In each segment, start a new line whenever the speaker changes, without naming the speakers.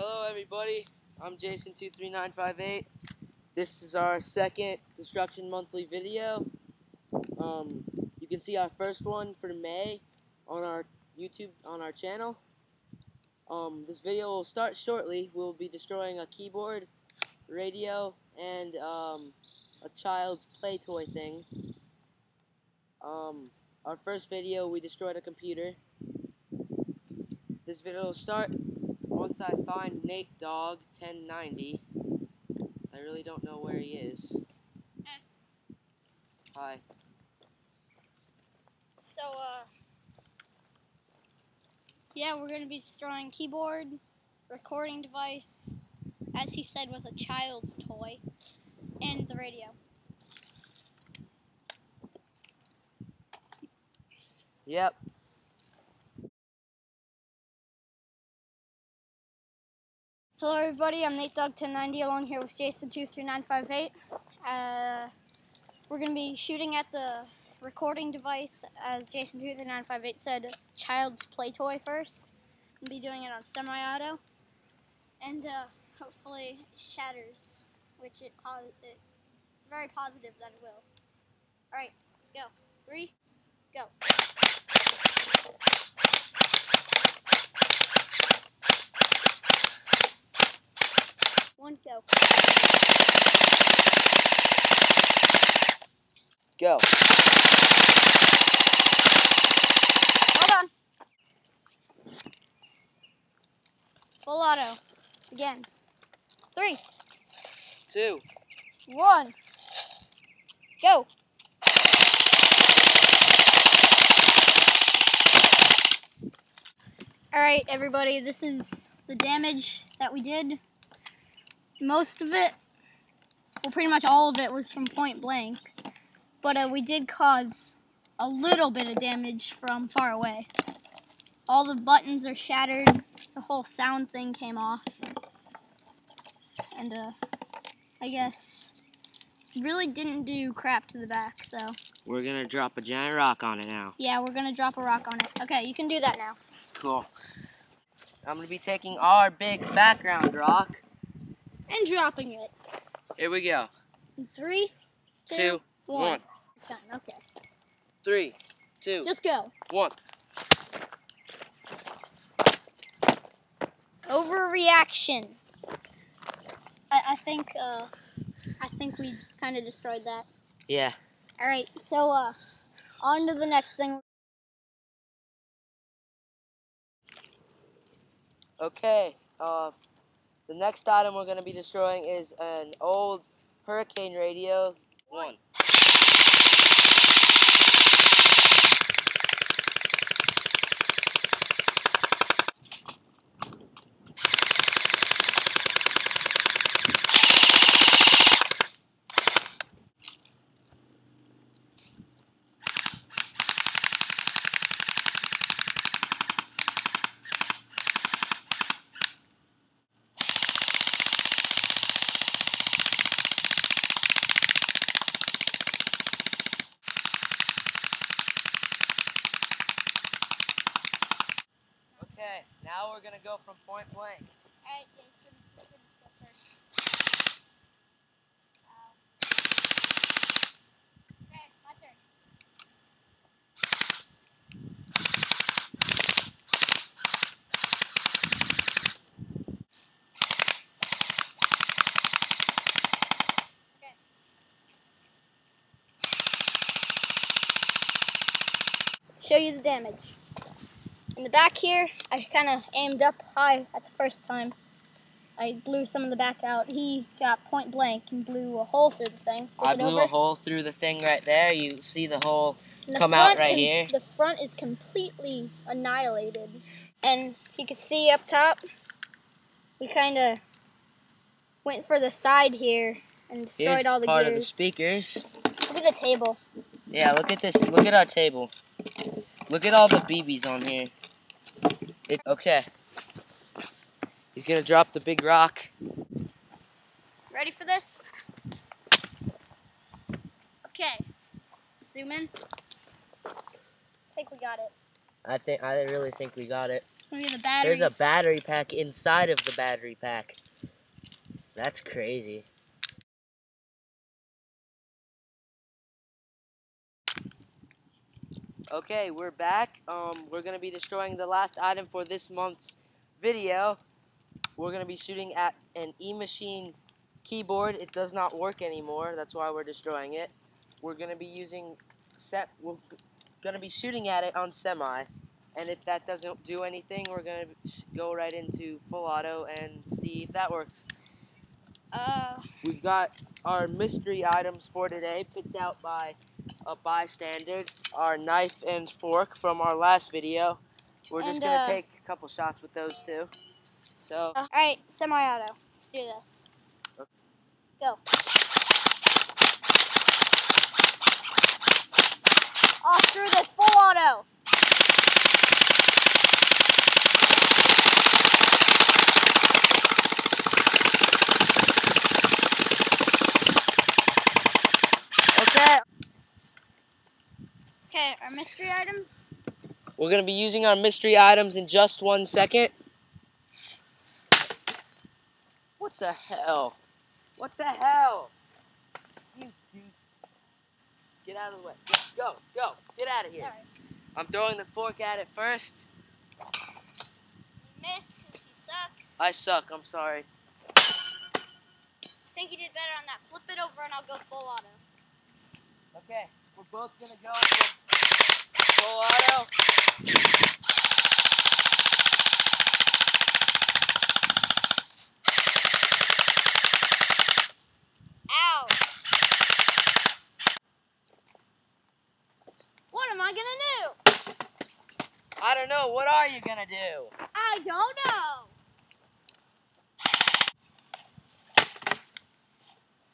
Hello everybody, I'm Jason23958. This is our second Destruction Monthly video. You can see our first one for May on our YouTube, on our channel. This video will start shortly. We'll be destroying a keyboard, radio, and a child's play toy thing. Our first video, we destroyed a computer. This video will start once I find Nate Dog 1090. I really don't know where he is. Hi.
So, yeah, we're going to be destroying keyboard, recording device, as he said was a child's toy, and the radio.
Yep.
Hello everybody, I'm Nate Dog 1090 along here with Jason23958. We're going to be shooting at the recording device, as Jason23958 said, child's play toy first. We'll be doing it on semi-auto, and hopefully it shatters, which it's very positive that it will. Alright, let's go. 3, go. One, go.
Go.
Hold on. Full auto. Again. 3,
2.
1. Go. Alright, everybody, this is the damage that we did. Most of it, well, pretty much all of it was from point blank, but we did cause a little bit of damage from far away. All the buttons are shattered, the whole sound thing came off, and I guess really didn't do crap to the back, so.
We're gonna drop a giant rock on it now.
Yeah, we're gonna drop a rock on it. Okay, you can do that now.
Cool. I'm gonna be taking our big background rock
And dropping it.
Here we go.
3, 2, 1. Time. Okay.
3, 2.
Just go.
1.
Overreaction. I think we kind of destroyed that.
Yeah.
All right. So on to the next thing.
Okay. The next item we're gonna be destroying is an old hurricane radio. 1. Okay, now we're gonna go from point blank.
All right, Jason. Okay, my turn. Okay. Show you the damage. In the back here, I kind of aimed up high at the first time. I blew some of the back out. He got point blank and blew a hole through the thing.
I blew a hole through the thing right there. You see the hole come out right here.
The front is completely annihilated. And as you can see up top, we kind of went for the side here and destroyed
Here's
all the
part
gears.
of the speakers.
Look at the table.
Yeah, look at this. Look at our table. Look at all the BBs on here. Okay. He's gonna drop the big rock.
Ready for this? Okay. Zoom in. I think we got it.
I really think we got it.
Look at the batteries.
There's a battery pack inside of the battery pack. That's crazy. Okay, we're back. We're gonna be destroying the last item for this month's video. We're gonna be shooting at an E-Machine keyboard. It does not work anymore. That's why we're destroying it. We're gonna be we're gonna be shooting at it on semi, and if that doesn't do anything, we're gonna go right into full auto and see if that works. We've got our mystery items for today, picked out by a bystander. Our knife and fork from our last video. We're just gonna take a couple shots with those two. So.
All right, semi-auto. Let's do this.
Okay.
Go. Oh, screw this, full auto. Okay, our mystery items.
We're going to be using our mystery items in just 1 second. What the hell? What the hell? You. Get out of the way. Go. Get out of here.
Sorry.
I'm throwing the fork at it first.
You missed because he sucks.
I suck. I'm sorry.
I think you did better on that. Flip it over and I'll go full auto.
Okay, we're both going to go for full auto.
Ow! What am I gonna do?
I don't know. What are you going to do?
I don't know.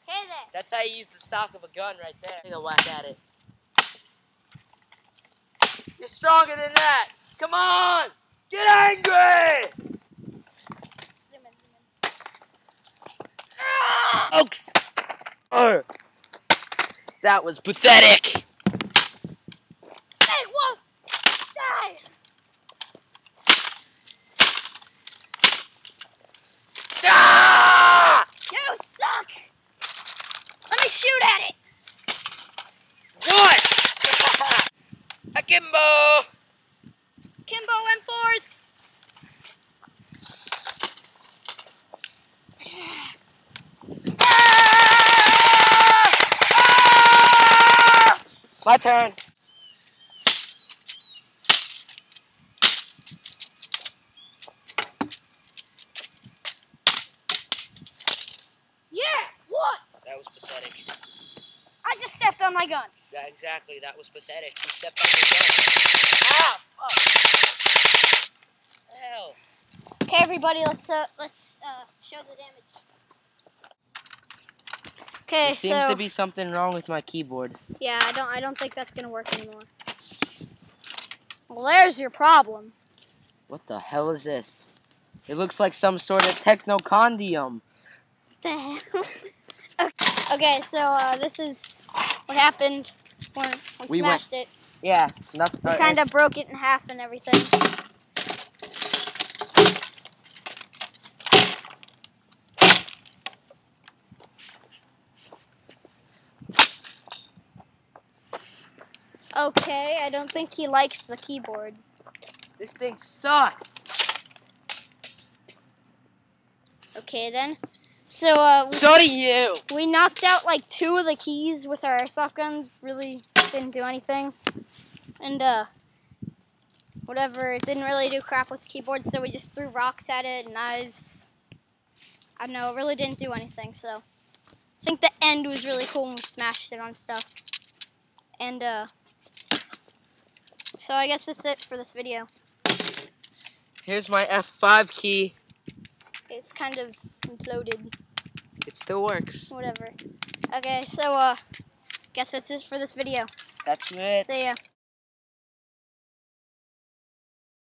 Okay then.
That's how you use the stock of a gun right there. Take a whack at it. You're stronger than that. Come on! Get angry!
Zoom in.
Folks! That was pathetic.
Hey, whoa! Die!
Ah!
You suck! Let me shoot at it!
What? Akimbo!
Kimbo M4s!
My turn.
Yeah, what?
That was pathetic.
I just stepped on my gun.
Yeah, exactly. That was pathetic. You stepped on your gun. Ah! Fuck. Hell.
Okay, everybody, let's show the damage. Okay,
There seems to be something wrong with my keyboard.
Yeah, I don't think that's gonna work anymore. Well, there's your problem.
What the hell is this? It looks like some sort of technocondium.
What the hell? Okay, so this is what happened when we smashed it.
Yeah, nothing.
We kind of broke it in half and everything. Okay, I don't think he likes the keyboard.
This thing sucks.
Okay then. So
So do you.
we knocked out like 2 of the keys with our airsoft guns. Really didn't do anything. And whatever, it didn't really do crap with the keyboard, so we just threw rocks at it, knives. I don't know, it really didn't do anything, so I think the end was really cool when we smashed it on stuff. And so I guess that's it for this video.
Here's my F5 key.
It's kind of imploded.
It still works.
Whatever. Okay, so guess that's it for this video.
That's it.
See ya.